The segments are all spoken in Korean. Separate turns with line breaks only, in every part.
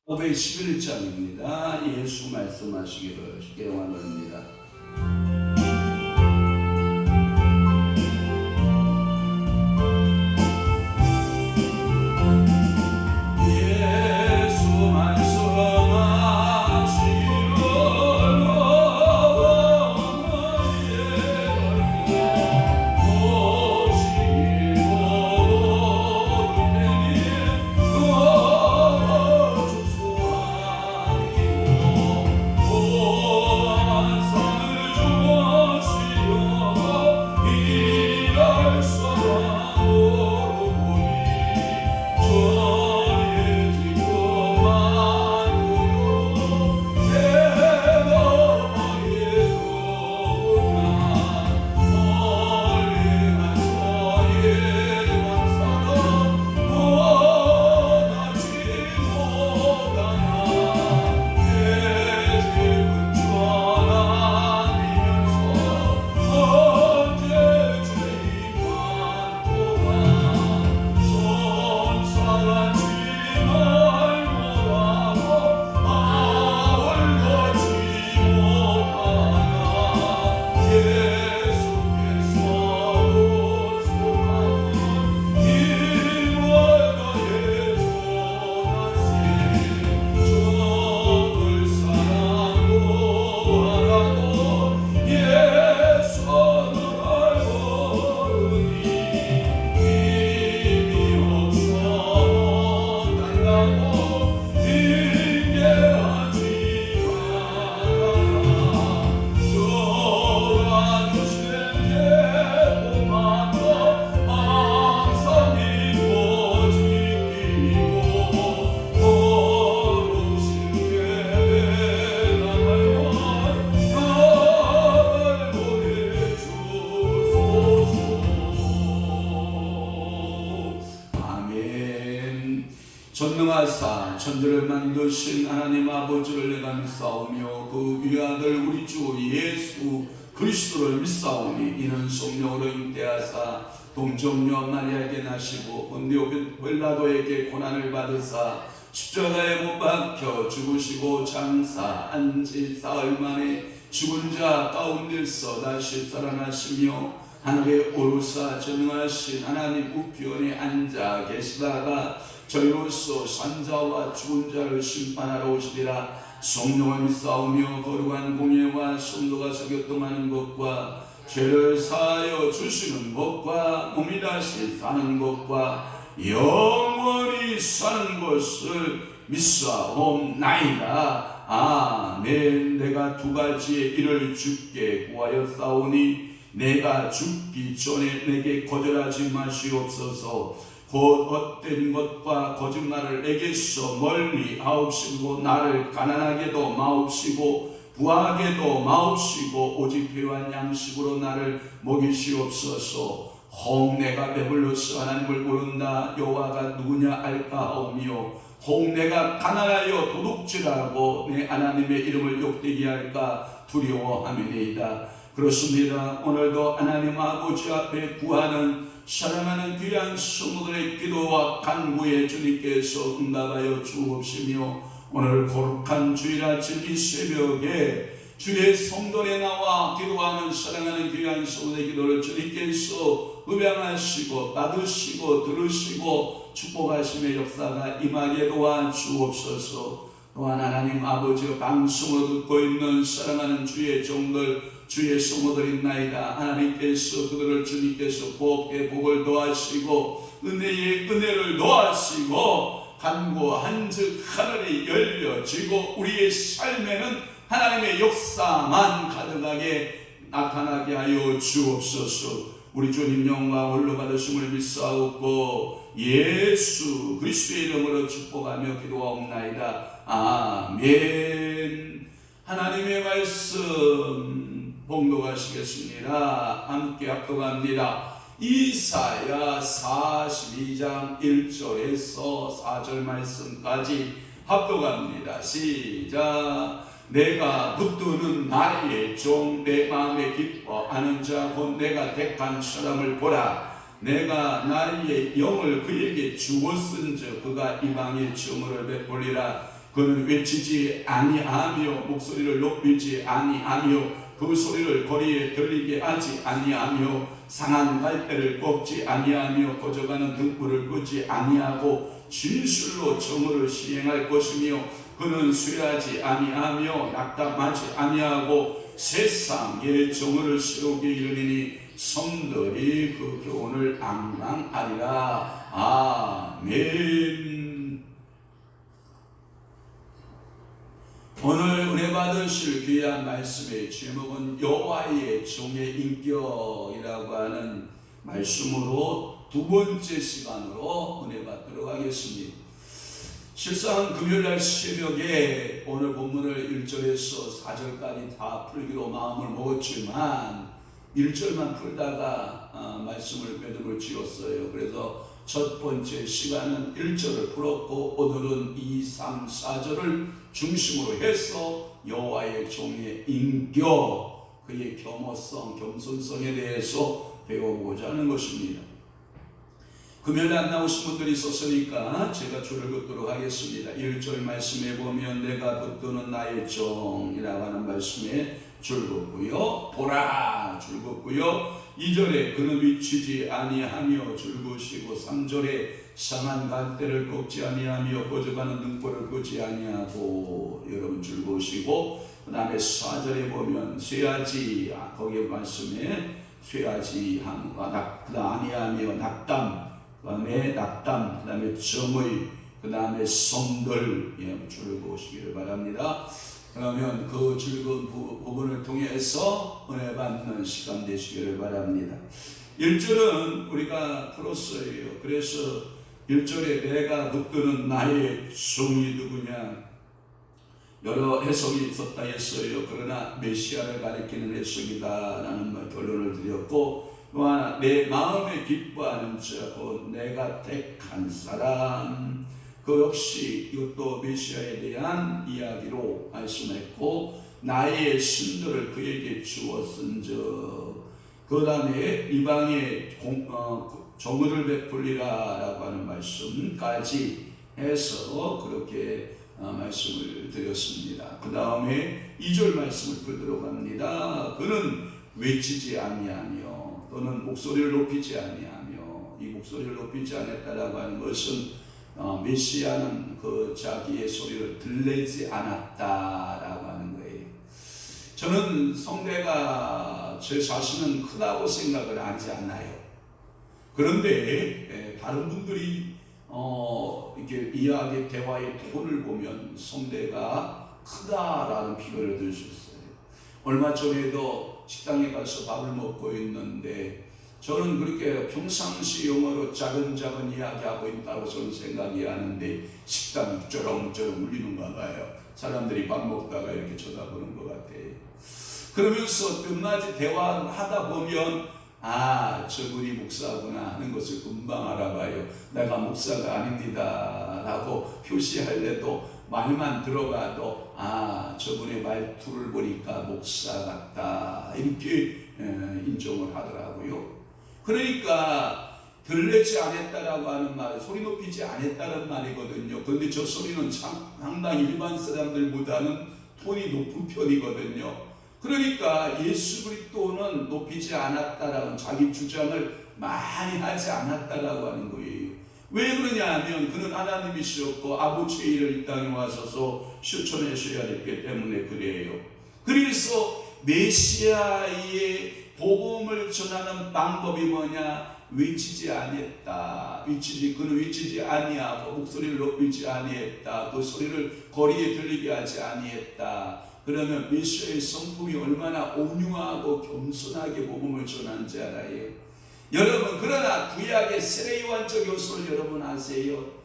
511장입니다. 예수 말씀하시기를 깨워드립니다. 전능하사 천지를 만드신 하나님 아버지를 내가 믿사오며 그 위아들 우리 주 예수 그리스도를 믿사오니 이는 성령으로 임대하사 동정녀 마리아에게 나시고 본디오 빌라도에게 고난을 받으사 십자가에 못 박혀 죽으시고 장사 안지 사흘 만에 죽은 자 가운데서 다시 살아나시며 하늘에 오르사 전능하신 하나님 우편에 앉아 계시다가 저희로서 산자와 죽은 자를 심판하러 오시리라. 성령을 믿사오며 거룩한 공예와 성도가 서교통하는 것과 죄를 사하여 주시는 것과 몸이 다시 사는 것과 영원히 사는 것을 믿사옵나이다. 아멘. 내가 두 가지의 일을 주께 구하였사오니 내가 죽기 전에 내게 거절하지 마시옵소서. 곧 헛된 것과 거짓말을 내게서 멀리 하옵시고 나를 가난하게도 마옵시고 부하게도 마옵시고 오직 필요한 양식으로 나를 먹이시옵소서. 혹 내가 배불러서 하나님을 모른다 여호와가 누구냐 알까오며 혹 내가 가난하여 도둑질하고 내 하나님의 이름을 욕되게 할까 두려워함이니이다. 그렇습니다. 오늘도 하나님 아버지 앞에 구하는 사랑하는 귀한 성도들의 기도와 간구에 주님께서 응답하여 주옵시며 오늘 거룩한 주일 아침 이 새벽에 주의 성전에 나와 기도하는 사랑하는 귀한 성도의 기도를 주님께서 음양하시고 받으시고 들으시고 축복하심의 역사가 임하게 도와주옵소서. 또한 하나님 아버지 방송을 듣고 있는 사랑하는 주의 종들 주의 성도들 있나이다. 하나님께서 그들을 주님께서 곱게 복을 더하시고 은혜의 은혜를 더하시고 간구한즉 하늘이 열려지고 우리의 삶에는 하나님의 역사만 가득하게 나타나게 하여 주옵소서. 우리 주님 영광 홀로 받으심을 믿사옵고 예수 그리스도의 이름으로 축복하며 기도하옵나이다. 아멘. 하나님의 말씀 봉독하시겠습니다. 함께 합독합니다. 이사야 42장 1절에서 4절 말씀까지 합독합니다. 시작. 내가 붙드는 나의 종 내 마음에 기뻐하는 자 곧 내가 택한 사람을 보라. 내가 나의 영을 그에게 주었은즉 그가 이방의 증오를 베풀리라. 그는 외치지 아니하며 목소리를 높이지 아니하며 그 소리를 거리에 들리게 하지 아니하며 상한 갈대를 꺾지 아니하며 꺼져가는 등불을 끄지 아니하고 진술로 정의를 시행할 것이며 그는 쇠하지 아니하며 낙담하지 아니하고 세상에 정의를 세우게 이르리니 성들이 그 교훈을 앙망하리라. 아멘. 오늘 은혜 받으실 귀한 말씀의 제목은 여호와의 종의 인격이라고 하는 말씀으로 두 번째 시간으로 은혜 받도록 하겠습니다. 실상 금요일날 새벽에 오늘 본문을 1절에서 4절까지 다 풀기로 마음을 먹었지만 1절만 풀다가 말씀을 매듭을 지었어요. 그래서 첫 번째 시간은 1절을 풀었고 오늘은 2, 3, 4절을 중심으로 해서 여호와의 종의 인격, 그의 겸허성, 겸손성에 대해서 배워보고자 하는 것입니다. 금요일에 안 나오신 분들이 있었으니까 제가 줄을 긋도록 하겠습니다. 1절 말씀에 보면 내가 붙드는 나의 종이라고 하는 말씀에 줄 긋고요. 보라 줄 긋고요. 2절에 그는 미치지 아니하며 줄 긋으시고 3절에 상한 갈대를 꺾지 아니하며 꺼져가는 등불을 끄지 아니하고 여러분 줄 긋으시고 그 다음에 4절에 보면 쇠하지 거기에 말씀에 쇠하지 아니하며 낙담 그 다음에 낙담, 그 다음에 정의, 그 다음에 성들 줄을 보시기를 바랍니다. 그러면 그 즐거운 부분을 통해서 은혜 받는 시간 되시기를 바랍니다. 1절은 우리가 풀었어요. 그래서 1절에 내가 붙드는 나의 종이 누구냐 여러 해석이 있었다 했어요. 그러나 메시아를 가리키는 해석이다 라는 결론을 드렸고 또 하나 내 마음에 기뻐하는 자 곧 내가 택한 사람 그 역시 이것도 메시아에 대한 이야기로 말씀했고 나의 신들을 그에게 주었은즉 그 다음에 이방에 정의를 베풀리라 라고 하는 말씀까지 해서 그렇게 말씀을 드렸습니다. 그 다음에 2절 말씀을 풀도록 합니다. 그는 외치지 아니하며 또는 목소리를 높이지 아니하며 이 목소리를 높이지 않았다라고 하는 것은 메시아는 그 자기의 소리를 들리지 않았다라고 하는 거예요. 저는 성대가 제 자신은 크다고 생각을 하지 않아요. 그런데 다른 분들이 이렇게 이야기 대화의 톤을 보면 성대가 크다라는 비교를 들 수 있어요. 얼마 전에도 식당에 가서 밥을 먹고 있는데 저는 그렇게 평상시 영어로 작은 이야기하고 있다고 저는 생각이 하는데 식당이 쩌렁쩌렁 울리는가 봐요. 사람들이 밥 먹다가 이렇게 쳐다보는 것 같아요. 그러면서 끝까지 대화를 하다 보면 저분이 목사구나 하는 것을 금방 알아봐요. 내가 목사가 아닙니다 라고 표시하려도 말만 들어가도 저분의 말투를 보니까 목사 같다 이렇게 인정을 하더라고요. 그러니까 들리지 않았다라고 하는 말, 소리 높이지 않았다는 말이거든요. 그런데 저 소리는 상당히 일반 사람들보다는 톤이 높은 편이거든요. 그러니까 예수 그리스도는 높이지 않았다라는 자기 주장을 많이 하지 않았다라고 하는 거예요. 왜 그러냐 하면 그는 하나님이셨고 아버지의 일을 이 땅에 와서서 실천하셔야 됐기 때문에 그래요. 그래서 메시아의 복음을 전하는 방법이 뭐냐? 외치지 아니했다. 그는 외치지 아니하고 목소리를 높이지 아니했다. 그 소리를 거리에 들리게 하지 아니했다. 그러면 메시아의 성품이 얼마나 온유하고 겸손하게 복음을 전하는지 알아요. 여러분 그러나 구약의 세례요한적 요소를 여러분 아세요?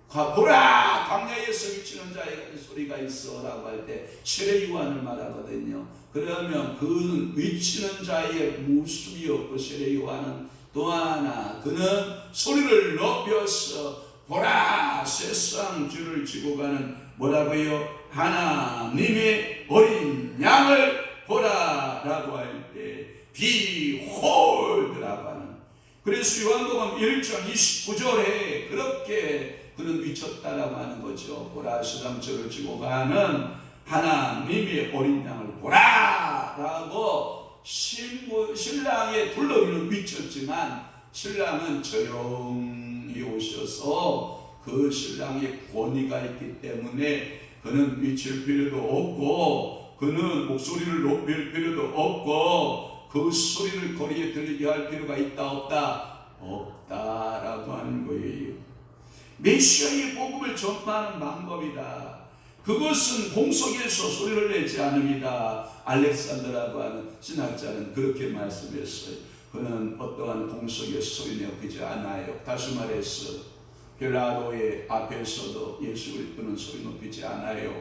보라 광야에서 외치는 자의 소리가 있어 라고 할 때 세례요한을 말하거든요. 그러면 그 외치는 자의 모습이 없고 세례요한은 또 하나 그는 소리를 높여서 보라 세상 주를 지고 가는 뭐라고요? 하나님의 어린 양을 보라 라고 할 때 Behold 라고 하는 그래서 요한복음 1장 29절에 그렇게 그는 미쳤다라고 하는 거죠. 보라 세상 저를 지고 가는 하나님의 어린 양을 보라라고 신랑의 불러위는 미쳤지만 신랑은 조용히 오셔서 그 신랑의 권위가 있기 때문에 그는 미칠 필요도 없고 그는 목소리를 높일 필요도 없고 그 소리를 거리에 들리게 할 필요가 있다 없다? 없다라고 하는 거예요. 메시아의 복음을 전파하는 방법이다. 그것은 공속에서 소리를 내지 않습니다. 알렉산더라고 하는 신학자는 그렇게 말씀했어요. 그는 어떠한 공속에서 소리 내지 않아요. 다시 말해서 빌라도의 앞에서도 예수 그리스도는 소리 높이지 않아요.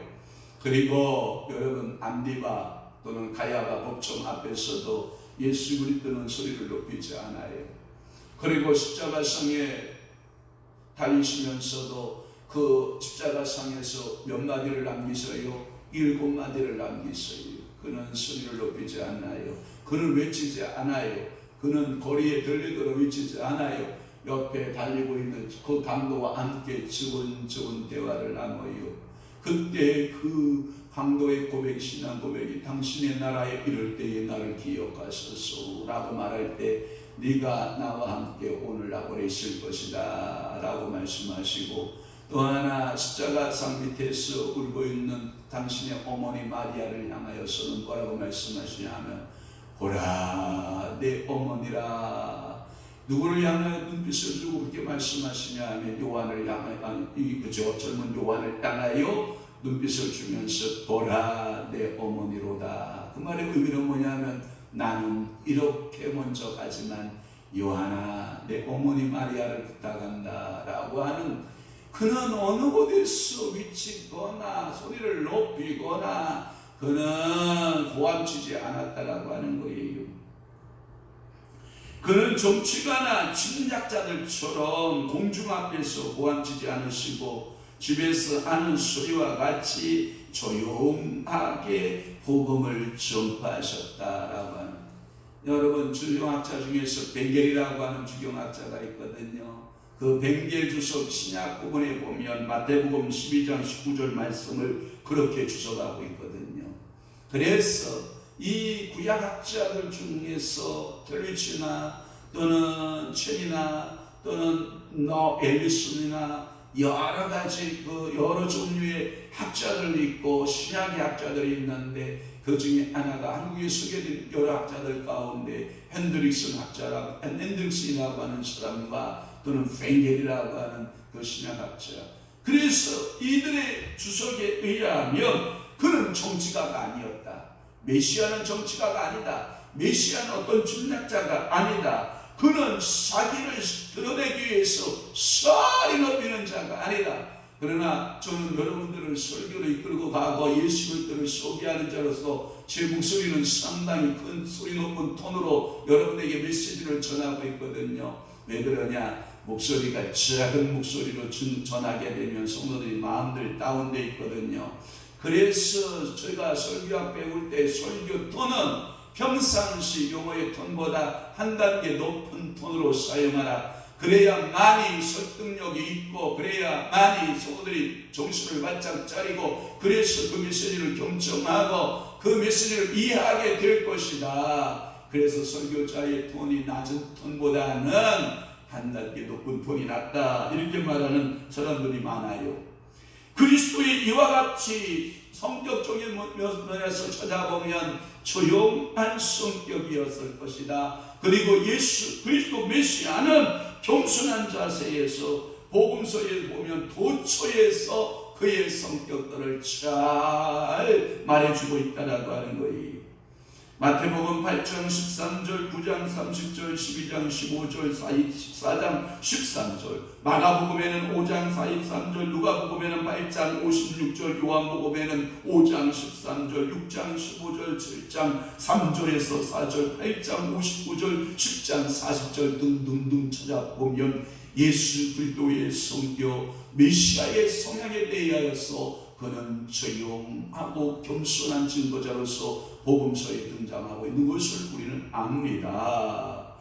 그리고 여러분 안디바 또는 가야바 법정 앞에서도 예수 그리스도는 소리를 높이지 않아요. 그리고 십자가상에 달리시면서도 그 십자가상에서 몇 마디를 남기셔요? 7마디를 남기셔요. 그는 소리를 높이지 않아요. 그는 외치지 않아요. 그는 거리에 들리도록 외치지 않아요. 옆에 달리고 있는 그 강도와 함께 즐거운 대화를 나눠요. 그때 그 강도의 고백, 신앙 고백이 당신의 나라에 이를 때에 나를 기억하소서 라고 말할 때 네가 나와 함께 오늘날 있을 것이다 라고 말씀하시고, 또 하나 십자가상 밑에서 울고 있는 당신의 어머니 마리아를 향하여서는 뭐라고 말씀하시냐면 보라 내 어머니라. 누구를 향하여 눈빛을 주고 그렇게 말씀하시냐 하면 요한을 향하여, 그죠, 젊은 요한을 향하여 눈빛을 주면서 보라 내 어머니로다. 그 말의 의미는 뭐냐면 나는 이렇게 먼저 가지만 요한아 내 어머니 마리아를 부탁한다 라고 하는, 그는 어느 곳에서 미치거나 소리를 높이거나 그는 고함치지 않았다라고 하는 거예요. 그는 정치가나 침략자들처럼 공중 앞에서 고함치지 않으시고 집에서 하는 소리와 같이 조용하게 복음을 전파하셨다라고 하는. 여러분 주경학자 중에서 벵겔이라고 하는 주경학자가 있거든요. 그 벵겔 주석 신약 부분에 보면 마태복음 12장 19절 말씀을 그렇게 주석하고 있거든요. 그래서 이 구약학자들 중에서 텔리치나 또는 첸이나 또는 엘리슨이나 여러 가지 그 여러 종류의 학자들이 있고 신약의 학자들이 있는데 그 중에 하나가 한국에 소개된 여러 학자들 가운데 핸드릭슨이라고 하는 사람과 또는 벵겔이라고 하는 그 신약학자. 그래서 이들의 주석에 의하면 그는 정치가가 아니었다. 메시아는 정치가가 아니다. 메시아는 어떤 침략자가 아니다. 그는 자기를 드러내기 위해서 소리 높이는 자가 아니다. 그러나 저는 여러분들을 설교를 이끌고 가고 예수 그리스도를 소개하는 자로서 제 목소리는 상당히 큰 소리 높은 톤으로 여러분에게 메시지를 전하고 있거든요. 왜 그러냐? 목소리가 작은 목소리로 전하게 되면 성도들이 마음들이 다운되어 있거든요. 그래서 저희가 설교학 배울 때 설교 톤은 평상시 용어의 톤보다 한 단계 높은 톤으로 사용하라. 그래야만이 설득력이 있고 그래야만이 성도들이 정신을 바짝 차리고 그래서 그 메시지를 경청하고 그 메시지를 이해하게 될 것이다. 그래서 설교자의 톤이 낮은 톤보다는 한 단계 높은 톤이 낫다 이렇게 말하는 사람들이 많아요. 그리스도의 이와 같이 성격적인 면에서 찾아보면 조용한 성격이었을 것이다. 그리고 예수 그리스도 메시아는 겸손한 자세에서 복음서에 보면 도처에서 그의 성격들을 잘 말해주고 있다라고 하는 거예요. 마태복음 8장 13절, 9장 30절, 12장 15절, 14장 13절, 마가복음에는 5장 43절, 누가복음에는 8장 56절, 요한복음에는 5장 13절, 6장 15절, 7장 3절에서 4절, 8장 59절, 10장 40절 등등등 찾아보면 예수 그리스도의 성격, 메시아의 성향에 대하여서 그는 조용하고 겸손한 증거자로서 복음서에 등장하고 있는 것을 우리는 압니다.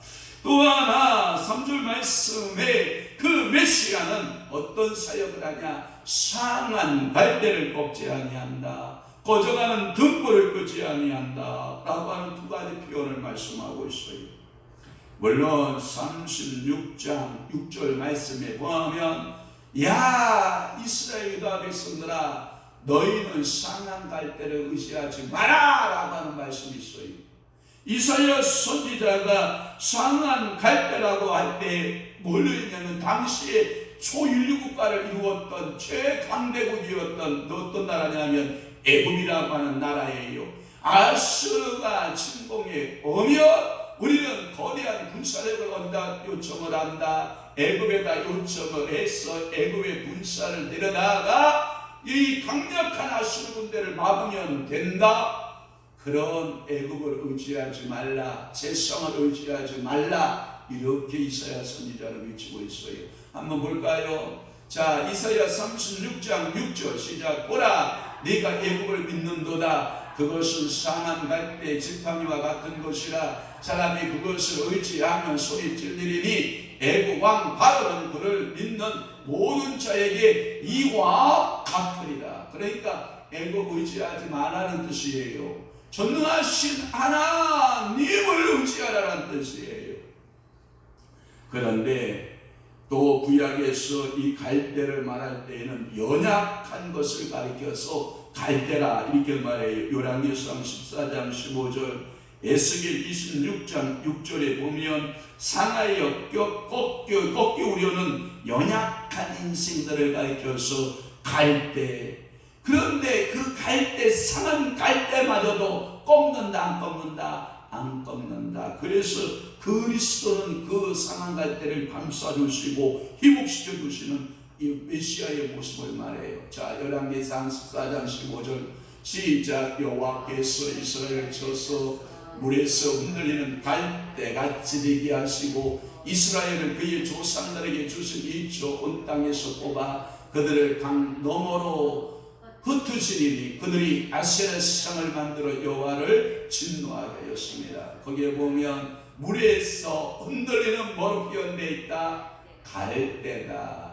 또 하나 3절 말씀에 그 메시아는 어떤 사역을 하냐? 상한 갈대를 꺾지 아니한다, 꺼져가는 등불을 끄지 아니한다 라고 하는 두 가지 표현을 말씀하고 있어요. 물론 36장 6절 말씀에 보면 야 이스라엘 유다 백성들아 너희는 상한 갈대를 의지하지 마라 라고 하는 말씀이 있어요. 이사야 선지자가 상한 갈대라고 할 때 뭘 했냐면 당시에 초인류국가를 이루었던 최강대국이었던 어떤 나라냐면 애굽이라고 하는 나라예요. 아수르가 침공해 오면 우리는 거대한 군사력을 얻다 요청을 한다. 애굽에다 요청을 해서 애굽의 군사를 데려다가 이 강력한 아수르 군대를 막으면 된다. 그런 애굽을 의지하지 말라, 세상을 의지하지 말라, 이렇게 이사야 선지자를 외치고 있어요. 한번 볼까요? 자, 이사야 36장 6절 시작. 보라 네가 애굽을 믿는도다. 그것은 상한 갈대 지팡이와 같은 것이라. 사람이 그것을 의지하면 손이 찔리리니 애굽 왕 바로는 그를 믿는 모든 자에게 이와 같으리라. 그러니까 애굽 의지하지 말라는 뜻이에요. 전능하신 하나님을 의지하라는 뜻이에요. 그런데 또 구약에서 이 갈대를 말할 때에는 연약한 것을 가리켜서 갈대라 이렇게 말해요. 요란계시상 14장 15절, 에스겔 26장 6절에 보면 상하여 꺾여오려는 연약한 인생들을 가리켜서 갈대. 그런데 그 갈대, 상한 갈대마저도 꺾는다 안 꺾는다? 안 꺾는다. 그래서 그리스도는 그 상한 갈대를 감싸주시고 회복시켜주시는 이 메시아의 모습을 말해요. 자, 열왕기상 14장 15절 시작. 여호와께서 이스라엘을 쳐서 물에서 흔들리는 갈대같이 되게 하시고 이스라엘을 그의 조상들에게 주신 이 좋은 땅에서 뽑아 그들을 강 너머로 흩으시리니 그들이 아세라 상을 만들어 여호와를 진노하게 하였습니다. 거기에 보면 물에서 흔들리는 뭐로 표현되어 있다? 갈대다.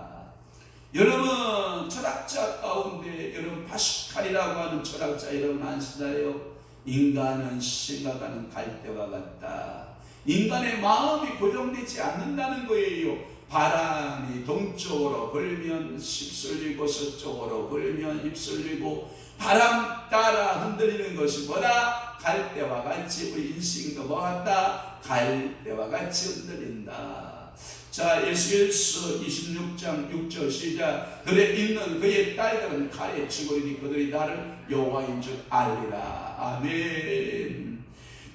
여러분 철학자 가운데 여러분 파스칼이라고 하는 철학자 여러분 아시나요? 인간은 생각하는 갈대와 같다. 인간의 마음이 고정되지 않는다는 거예요. 바람이 동쪽으로 불면 휩쓸리고 서쪽으로 불면 휩쓸리고 바람 따라 흔들리는 것이 뭐다? 갈대와 같이 우리 인생도 뭐 같다? 갈대와 같이 흔들린다. 자, 에스겔서 26장 6절 시작. 그래 있는 그의 딸들은 칼에 치고리니 그들이 나를 여호와인 줄 알리라. 아멘.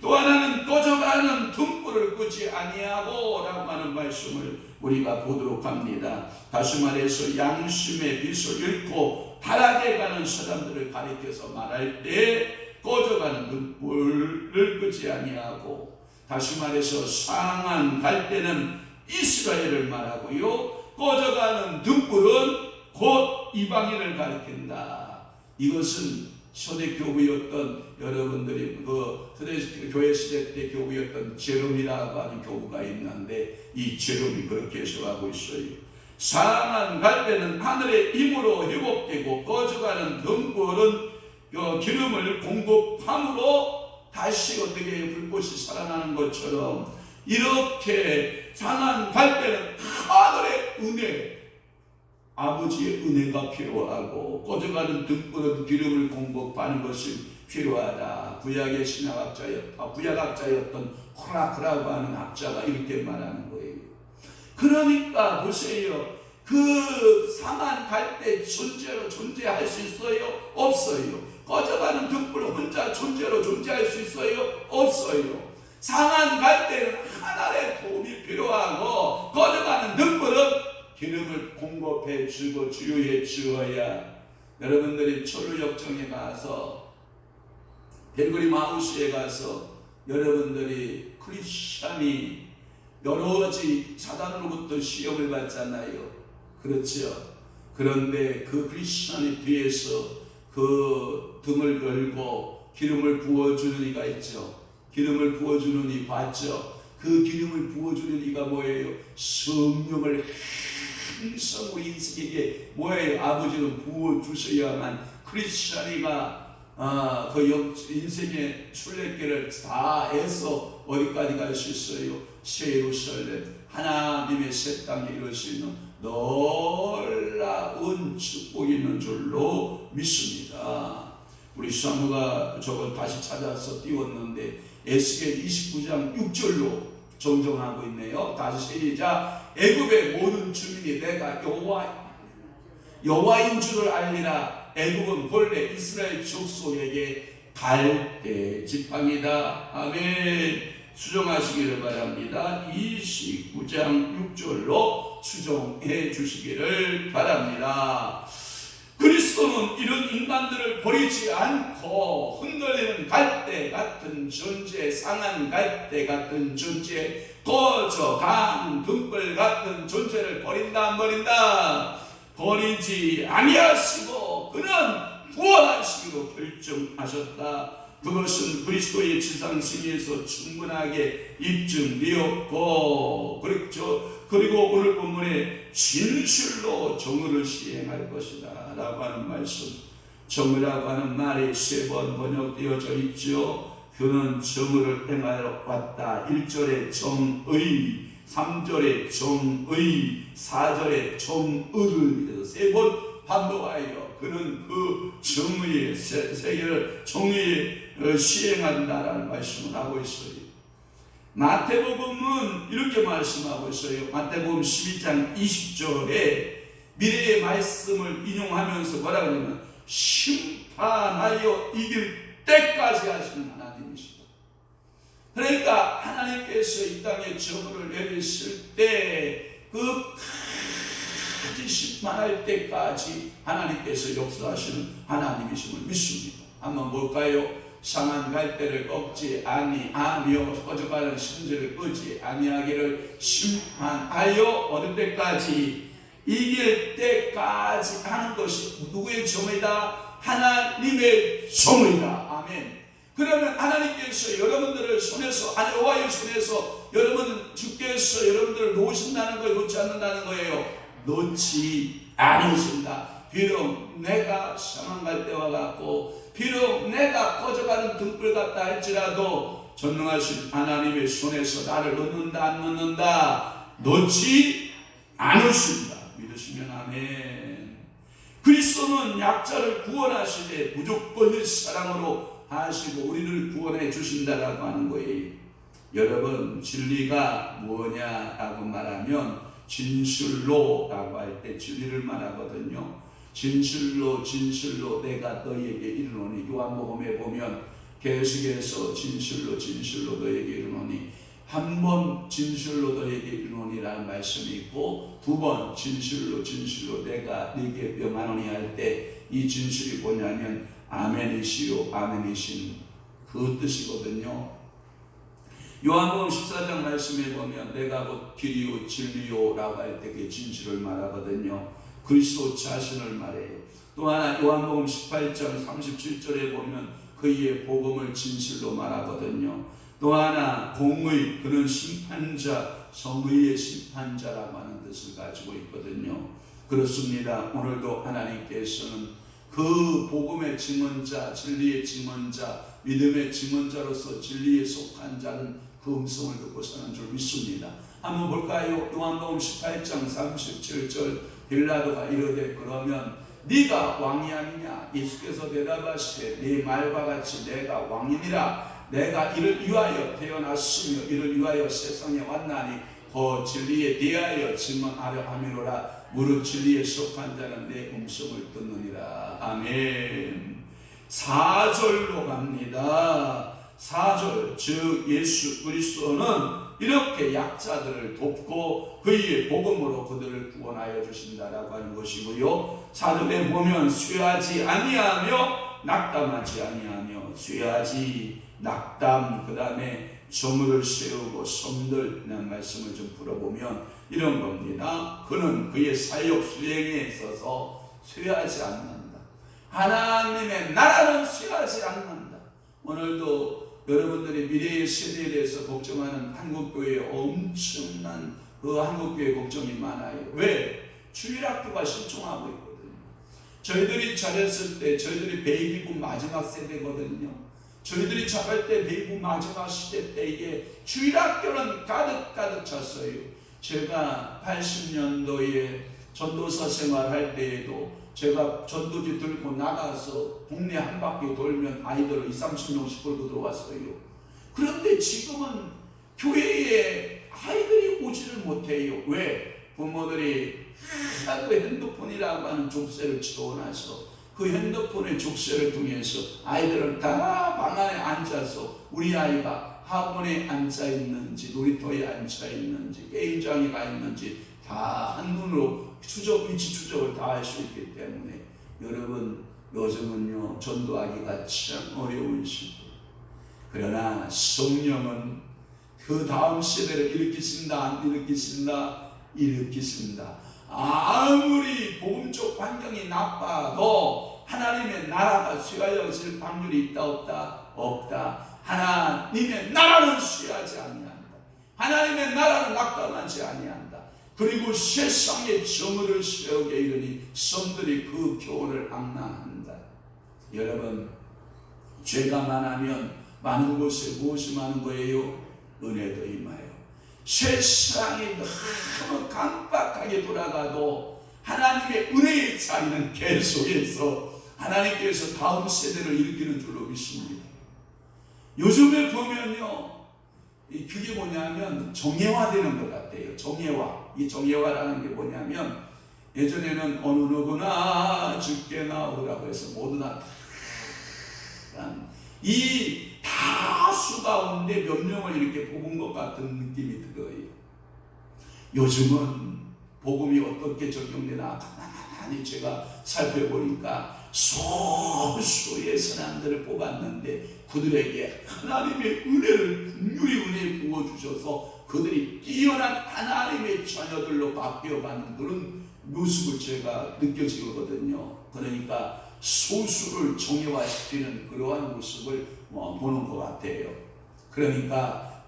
또 하나는 꺼져가는 등불을 끄지 아니하고 라고 하는 말씀을 우리가 보도록 합니다. 다시 말해서 양심의 빛을 잃고 타락해 가는 사람들을 가리켜서 말할 때 꺼져가는 등불을 끄지 아니하고, 다시 말해서 상한 갈대는 이스라엘을 말하고요, 꺼져가는 등불은 곧 이방인을 가리킨다. 이것은 초대교부였던 여러분들이 그 초대교회 시대 때 교부였던 제롬이라고 하는 교부가 있는데 이 제롬이 그렇게 해석하고 있어요. 상한 갈대는 하늘의 힘으로 회복되고 꺼져가는 등불은 기름을 공급함으로 다시 어떻게 불꽃이 살아나는 것처럼 이렇게 상한 갈대는 하늘의 은혜, 아버지의 은혜가 필요하고 꺼져가는 등불은 기름을 공급하는 것이 필요하다. 구약의 구약학자였던 호라크라고 하는 학자가 이렇게 말하는 거예요. 그러니까 보세요. 그 상한 갈대 존재로 존재할 수 있어요? 없어요. 꺼져가는 등불 혼자 존재로 존재할 수 있어요? 없어요. 상한 갈대는 하나의 도움이 필요하고 꺼져가는 등불은 기름을 공급해 주고 주유해 주어야. 여러분들이 철로역정에 가서 벨그림 하우스에 가서 여러분들이 크리스찬이 여러 가지 사단으로부터 시험을 받잖아요. 그렇죠? 그런데 그 크리스찬이 뒤에서 그 등을 걸고 기름을 부어주는 이가 있죠. 기름을 부어주는 이 봤죠? 그 기름을 부어주는 이가 뭐예요? 성령을 항상 우리 인생에게 뭐예요? 아버지는 부어주셔야만 크리스찬이가 그 인생의 순례길을 다 해서 어디까지 갈 수 있어요? 새 예루살렘 하나님의 새 땅에 이룰 수 있는 놀라운 축복이 있는 줄로 믿습니다. 우리 사무가 저걸 다시 찾아서 띄웠는데 에스겔 29장 6절로 정정하고 있네요. 다시 시작. 애굽의 모든 주민이 내가 여호와인 줄을 알리라. 애굽은 본래 이스라엘 족속에게 갈대 지팡이다. 아멘. 수정하시기를 바랍니다. 29장 6절로 수정해 주시기를 바랍니다. 그리스도는 이런 인간들을 버리지 않고 흔들리는 갈대 같은 존재, 상한 갈대 같은 존재, 꺼져가는 등불 같은 존재를 버린다 안 버린다? 버리지 아니하시고 그는 구원하시기로 결정하셨다. 그것은 그리스도의 지상승에서 충분하게 입증되었고, 그렇죠. 그리고 오늘 본문에 진실로 정의를 시행할 것이다 라고 하는 말씀, 정의라고 하는 말이 3번 번역되어져 있죠. 그는 정의를 행하여 왔다. 1절에 정의, 3절에 정의, 4절에 정의를 3번 반복하여 그는 그 정의의 세계를 정의에 시행한다라는 말씀을 하고 있어요. 마태복음은 이렇게 말씀하고 있어요. 마태복음 12장 20절에 미래의 말씀을 인용하면서 뭐라 그러냐면 심판하여 이길 때까지 하시는 하나님이시다. 그러니까 하나님께서 이 땅에 정의를 내리실 때 끝까지 심판할 때까지 하나님께서 역사하시는 하나님이심을 믿습니다. 한번 볼까요? 상한 갈대를 꺾지 아니하며 꺼져가는 심지를 끄지 아니하기를 심판하여 얻을 때까지 이길 때까지 하는 것이 누구의 정의다? 하나님의 정의다. 아멘. 그러면 하나님께서 여러분들을 손에서 여호와의 손에서 여러분 주께서 여러분들을 놓으신다는 거예요? 놓지 않는다는 거예요? 놓지 않으신다. 비록 내가 상한 갈대와 같고 비록 내가 꺼져가는 등불 같다 할지라도 전능하신 하나님의 손에서 나를 놓는다 안 놓는다? 놓지 않으신다. 믿으시면 아멘. 그리스도는 약자를 구원하시되 무조건의 사랑으로 하시고 우리를 구원해 주신다라고 하는 거예요. 여러분 진리가 뭐냐라고 말하면 진실로 라고 할 때 진리를 말하거든요. 진실로 내가 너희에게 이르노니, 요한복음에 보면 계속해서 진실로 너희에게 이르노니, 한 번 진실로 너희에게 이르노니라는 말씀이 있고 두 번 진실로 내가 네게 명하노니 할 때 이 진실이 뭐냐면 아멘이시요 아멘이신 그 뜻이거든요. 요한복음 14장 말씀에 보면 내가 곧 길이요 진리요 라고 할 때 그 진실을 말하거든요. 그리스도 자신을 말해요. 또 하나 요한복음 18장 37절에 보면 그의 복음을 진실로 말하거든요. 또 하나 공의, 그는 심판자, 정의의 심판자라고 하는 뜻을 가지고 있거든요. 그렇습니다. 오늘도 하나님께서는 그 복음의 증언자, 진리의 증언자, 믿음의 증언자로서 진리에 속한 자는 그 음성을 듣고 사는 줄 믿습니다. 한번 볼까요? 요한복음 18장 37절 빌라도가 이르되 그러면 네가 왕이 아니냐? 예수께서 대답하시되 네 말과 같이 내가 왕이니라. 내가 이를 위하여 태어났으며 이를 위하여 세상에 왔나니 그 진리에 대하여 증언하려 함이로라. 무릇 진리에 속한 자는 내 음성을 듣느니라. 아멘. 4절로 갑니다. 4절, 즉 예수 그리스도는 이렇게 약자들을 돕고 그의 복음으로 그들을 구원하여 주신다라고 하는 것이고요. 4절에 보면 쇠하지 아니하며 낙담하지 아니하며, 쇠하지 낙담, 그 다음에 정의를 세우고 섬들이라는 말씀을 좀 풀어보면 이런 겁니다. 그는 그의 사역 수행에 있어서 쇠하지 않는다. 하나님의 나라는 쇠하지 않는다. 오늘도 여러분들이 미래의 세대에 대해서 걱정하는 한국교회에 엄청난 그 한국교회 걱정이 많아요. 왜? 주일학교가 실종하고 있거든요. 저희들이 자랐을 때 저희들이 베이비붐 마지막 세대거든요. 저희들이 자랄 때 베이비붐 마지막 시대 때 이게 주일학교는 가득 찼어요. 제가 80년도에 전도사 생활할 때에도 제가 전도지 들고 나가서 동네 한 바퀴 돌면 아이들을 20-30명씩 끌고 들어왔어요. 그런데 지금은 교회에 아이들이 오지를 못해요. 왜? 부모들이 하도 핸드폰이라고 하는 족쇄를 치워놔서 그 핸드폰의 족쇄를 통해서 아이들을 다 방 안에 앉아서 우리 아이가 학원에 앉아있는지 놀이터에 앉아있는지 게임장에 가 있는지 다 한눈으로 위치 추적을 다 할 수 있기 때문에 여러분 요즘은요 전도하기가 참 어려운 시대. 그러나 성령은 그 다음 세대를 일으키신다 안 일으키신다? 일으키신다. 아무리 복음적 환경이 나빠도 하나님의 나라가 쇠하여질 확률이 있다 없다? 없다. 하나님의 나라는 쇠하지 아니한다. 하나님의 나라는 낙담하지 아니한다. 그리고 세상에 정의를 세우게 이르니 성들이 그 교훈을 앙망한다. 여러분 죄가 많으면 많은 곳에 무엇이 많은 거예요? 은혜도 임하여. 세상이 너무 깜빡하게 돌아가도 하나님의 은혜의 자리는 계속해서 하나님께서 다음 세대를 일으키는 줄로 믿습니다. 요즘에 보면요 그게 뭐냐면 정예화되는 것 같아요. 정예화. 이 정예화라는 게 뭐냐면 예전에는 어느 누구나 죽게 나오라고 해서 모두 다 이 다수 가운데 몇 명을 이렇게 뽑은 것 같은 느낌이 들어요. 요즘은 복음이 어떻게 적용되나 가만히 제가 살펴보니까 소수의 사람들을 뽑았는데 그들에게 하나님의 은혜를 긍휼히 은혜 부어주셔서 그들이 뛰어난 하나님의 자녀들로 바뀌어가는 그런 모습을 제가 느껴지거든요. 그러니까 소수를 정예화시키는 그러한 모습을 보는 것 같아요. 그러니까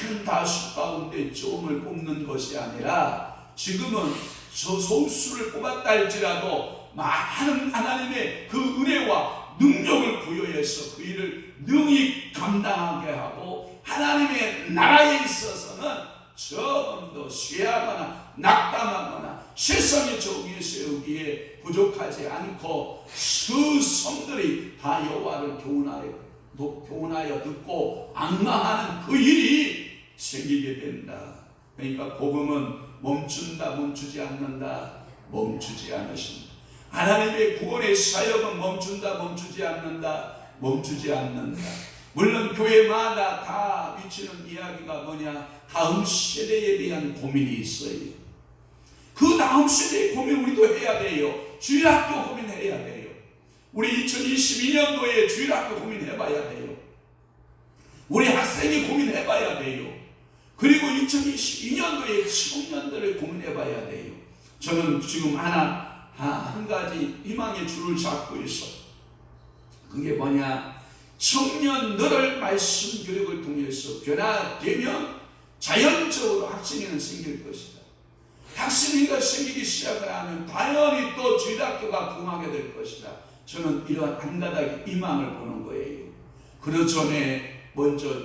많은 다수 가운데 조금을 뽑는 것이 아니라 지금은 저 소수를 뽑았다 할지라도 많은 하나님의 그 은혜와 능력을 부여해서 그 일을 능히 감당하게 하고 하나님의 나라에 있어서는 조금 더 쇠하거나 낙담하거나 세상의 정의에 세우기에 부족하지 않고 그 성들이 다 여호와를 교훈하여 듣고 앙망하는 그 일이 생기게 된다. 그러니까 복음은 멈춘다 멈추지 않는다 멈추지 않으신다. 하나님의 구원의 사역은 멈춘다 멈추지 않는다 멈추지 않는다. 물론 교회마다 다 미치는 이야기가 뭐냐? 다음 세대에 대한 고민이 있어요. 그 다음 세대의 고민 우리도 해야 돼요. 주일학교 고민해야 돼요. 우리 2022년도에 주일학교 고민해봐야 돼요. 우리 학생이 고민해봐야 돼요. 그리고 2022년도에 청년들을 고민해봐야 돼요. 저는 지금 한 가지 희망의 줄을 잡고 있어. 그게 뭐냐? 청년들을 말씀 교육을 통해서 변화되면 자연적으로 학생회는 생길 것이다. 학생회가 생기기 시작을 하면 당연히 또 주일학교가 부흥하게 될 것이다. 저는 이러한 한 가닥의 희망을 보는 거예요. 그 전에 먼저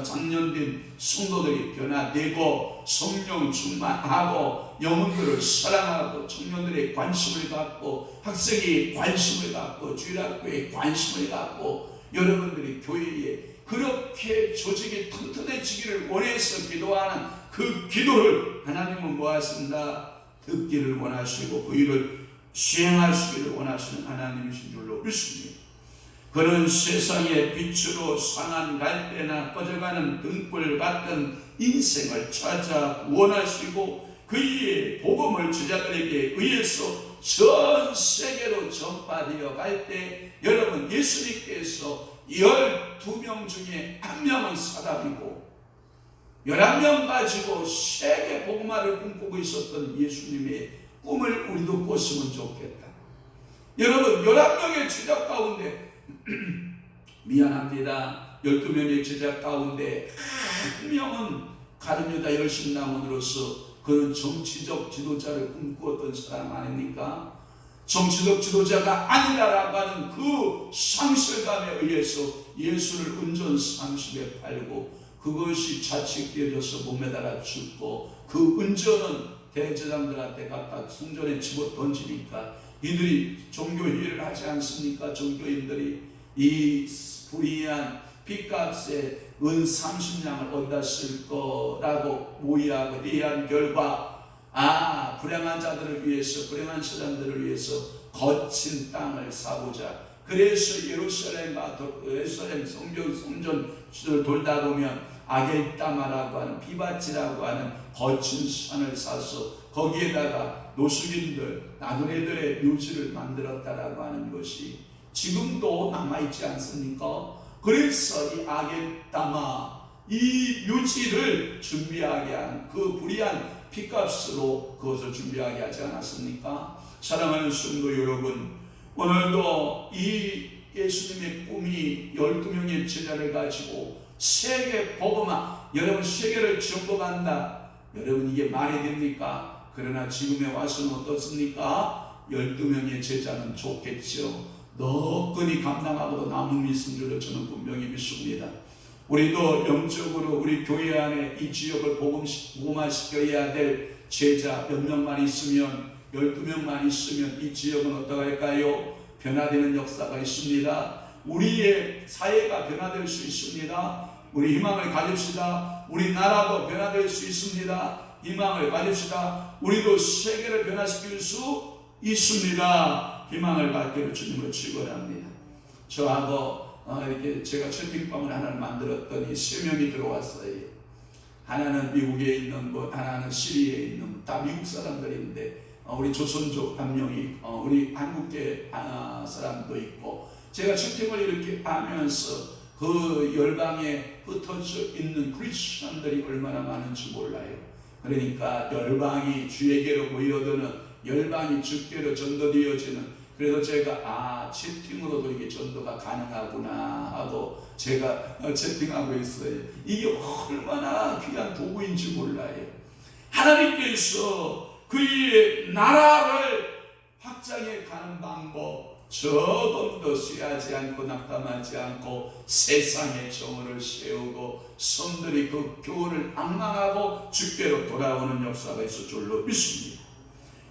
장년된 성도들이 변화되고 성령 충만하고 영혼들을 사랑하고 청년들의 관심을 갖고 학생이 관심을 갖고 주일학교에 관심을 갖고 여러분들이 교회에 그렇게 조직이 튼튼해지기를 원해서 기도하는 그 기도를 하나님은 뭐하신다? 듣기를 원하시고 그 일을 수행하시기를 원하시는 하나님이신 줄로 믿습니다. 그는 세상의 빛으로 상한 갈대나 꺼져가는 등불 같은 인생을 찾아 원하시고 그의 복음을 제자들에게 의해서 전 세계로 전파되어 갈 때 여러분 예수님께서 12명 중에 1명은 사람이고 11명 가지고 세계 복음화를 꿈꾸고 있었던 예수님의 꿈을 우리도 꿨으면 좋겠다. 여러분 11명의 제자 가운데 미안합니다. 12명의 제자 가운데 한 명은 가룟유다 열심남원으로서 그는 정치적 지도자를 꿈꾸었던 사람 아닙니까? 정치적 지도자가 아니라라고 하는 그 상실감에 의해서 예수를 운전 30에 팔고 그것이 자칫되어져서 몸에 달아 죽고 그 운전은 대제사장들한테 갖다 성전에 집어 던지니까 이들이 종교회의를 하지 않습니까? 종교인들이 이 불의한 핏값에 은 30냥을 어디다 쓸 거라고 모의하고 회의한 결과 불행한 자들을 위해서, 불행한 사람들을 위해서 거친 땅을 사보자. 그래서 예루살렘 성전을 돌다 보면 아겔다마라고 하는 비바치라고 하는 거친 산을 사서 거기에다가 노숙인들, 나그네들의 묘지를 만들었다라고 하는 것이 지금도 남아있지 않습니까? 그래서 이 아겔다마, 이 묘지를 준비하게 한 그 불의한 핏값으로 그것을 준비하게 하지 않았습니까? 사랑하는 성도 여러분, 오늘도 이 예수님의 꿈이 12명의 제자를 가지고 세계 복음화, 여러분 세계를 정복한다. 여러분 이게 말이 됩니까? 그러나 지금에 와서는 어떻습니까? 12명의 제자는 좋겠죠. 너끈히 감당하고도 남은 있은 줄로 저는 분명히 믿습니다. 우리도 영적으로 우리 교회 안에 이 지역을 복음화시켜야 될 제자 몇 명만 있으면, 12명만 있으면 이 지역은 어떡할까요? 변화되는 역사가 있습니다. 우리의 사회가 변화될 수 있습니다. 우리 희망을 가집시다. 우리 나라도 변화될 수 있습니다. 희망을 가집시다. 우리도 세계를 변화시킬 수 있습니다. 희망을 갖기를 주님을 축원합니다. 저하고 이렇게 제가 채팅방을 하나를 만들었더니 3명이 들어왔어요. 하나는 미국에 있는 분, 하나는 시리아에 있는 분, 다 미국 사람들인데 우리 조선족 한 명이 우리 한국계 사람도 있고, 제가 채팅을 이렇게 하면서 그 열방에 흩어져 있는 크리스천들이 얼마나 많은지 몰라요. 그러니까 열방이 주에게로 모여드는, 열방이 주께로 전도되어지는, 그래서 제가 채팅으로도 이게 전도가 가능하구나 하고 제가 채팅하고 있어요. 이게 얼마나 귀한 도구인지 몰라요. 하나님께서 그의 나라를 확장해 가는 방법, 조금도 쇠하지 않고 낙담하지 않고 세상의 정의를 세우고 성들이 그 교훈을 앙망하고 주께로 돌아오는 역사가 있을 줄로 믿습니다.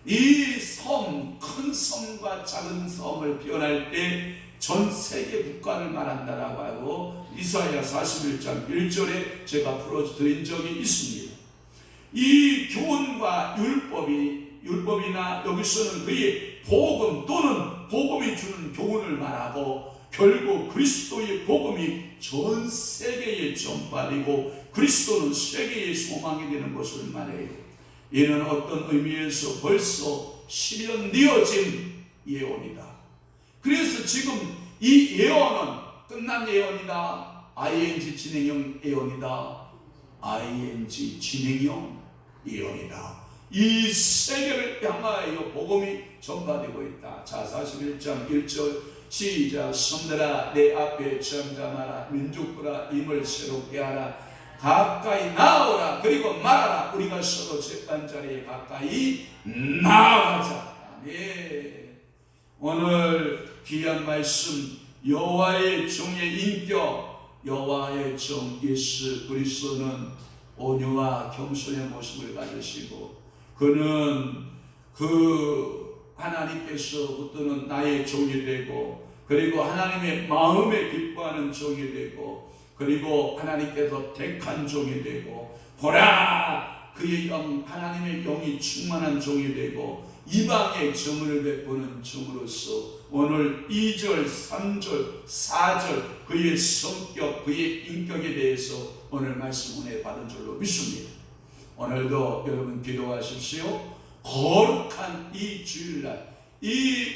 이 섬, 큰 섬과 작은 섬을 표현할 때 전 세계 국가를 말한다라고 하고 이사야 41장 1절에 제가 풀어드린 적이 있습니다. 이 교훈과 율법이나 여기서는 그의 복음 또는 복음이 주는 교훈을 말하고, 결국 그리스도의 복음이 전 세계에 전파되고 그리스도는 세계의 소망이 되는 것을 말해요. 이는 어떤 의미에서 벌써 실현되어진 예언이다. 그래서 지금 이 예언은 끝난 예언이다. ing 진행형 예언이다. ing 진행형 예언이다. 이 세계를 향하여 복음이 전파되고 있다. 자, 41장 1절 시작. 성들아 내 앞에 잠잠하라. 민족들아 힘을 새롭게 하라. 가까이 나오라. 그리고 말하라. 우리가 서로 재판자리에 가까이 나아가자. 아멘. 오늘 귀한 말씀, 여호와의 종의 인격, 여호와의 종 예수 그리스도는 온유와 겸손의 모습을 가지시고, 그는 그 하나님께서 붙드는 나의 종이 되고, 그리고 하나님의 마음에 기뻐하는 종이 되고, 그리고 하나님께서 택한 종이 되고, 보라 그의 영, 하나님의 영이 충만한 종이 되고 이방의 정을 베푸는 종으로서 오늘 2절, 3절, 4절 그의 성격, 그의 인격에 대해서 오늘 말씀 은혜 받은 줄로 믿습니다. 오늘도 여러분 기도하십시오. 거룩한 이 주일날 이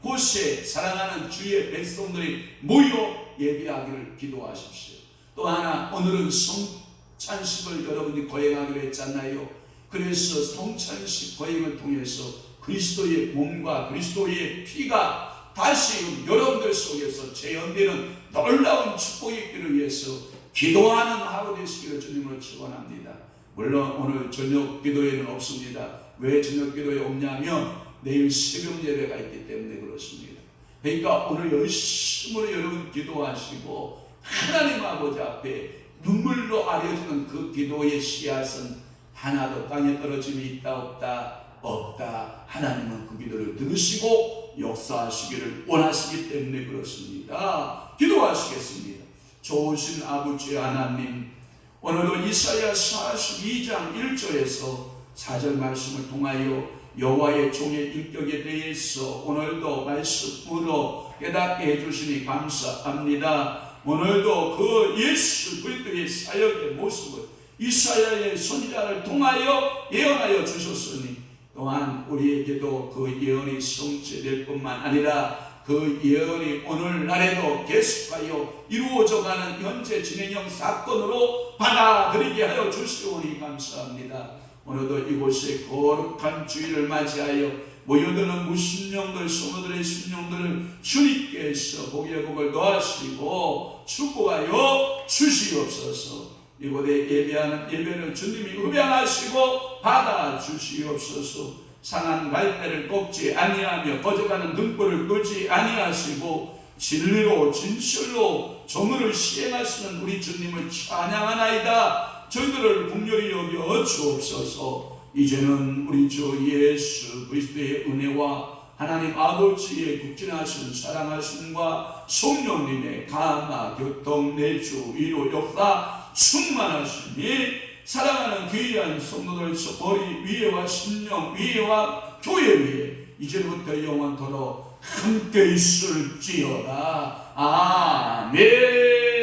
곳에 사랑하는 주의 백성들이 모여 예배하기를 기도하십시오. 또 하나, 오늘은 성찬식을 여러분이 거행하기로 했잖아요. 그래서 성찬식 거행을 통해서 그리스도의 몸과 그리스도의 피가 다시 여러분들 속에서 재현되는 놀라운 축복이 있기를 위해서 기도하는 하루 되시기를 주님을 축원합니다. 물론 오늘 저녁 기도회는 없습니다. 왜 저녁 기도회 없냐면 내일 새벽 예배가 있기 때문에 그렇습니다. 그러니까 오늘 열심으로 여러분 기도하시고 하나님 아버지 앞에 눈물로 아려지는 그 기도의 씨앗은 하나도 땅에 떨어짐이 있다 없다? 없다. 하나님은 그 기도를 들으시고 역사하시기를 원하시기 때문에 그렇습니다. 기도하시겠습니다. 좋으신 아버지 하나님, 오늘도 이사야 42장 1절에서 4절 말씀을 통하여 여호와의 종의 인격에 대해서 오늘도 말씀으로 깨닫게 해주시니 감사합니다. 오늘도 그 예수 그리스도의 사역의 모습을 이사야의 선지자를 통하여 예언하여 주셨으니 또한 우리에게도 그 예언이 성취될 뿐만 아니라 그 예언이 오늘날에도 계속하여 이루어져가는 현재 진행형 사건으로 받아들이게 하여 주시오니 감사합니다. 오늘도 이곳에 거룩한 주일을 맞이하여 모여드는 무심령들 성도들의 심령들을 주님께서 복의 복을 더하시고 축복하여 주시옵소서. 이곳에 예배하는 예배를 주님이 흡양하시고 받아주시옵소서. 상한 갈대를 꺾지 아니하며 꺼져가는 등불을 끄지 아니하시고 진리로 진실로 정의를 시행하시는 우리 주님을 찬양하나이다. 저희들을 긍휼히 여겨 주옵소서. 이제는 우리 주 예수 그리스도의 은혜와 하나님 아버지의 극진하신 사랑하심과 성령님의 감화 교통 내주 위로 역사 충만하시니 사랑하는 귀한 성도들 머리 위에와 심령 위에와 교회 위에 이제부터 영원토록 함께 있을지어다. 아멘.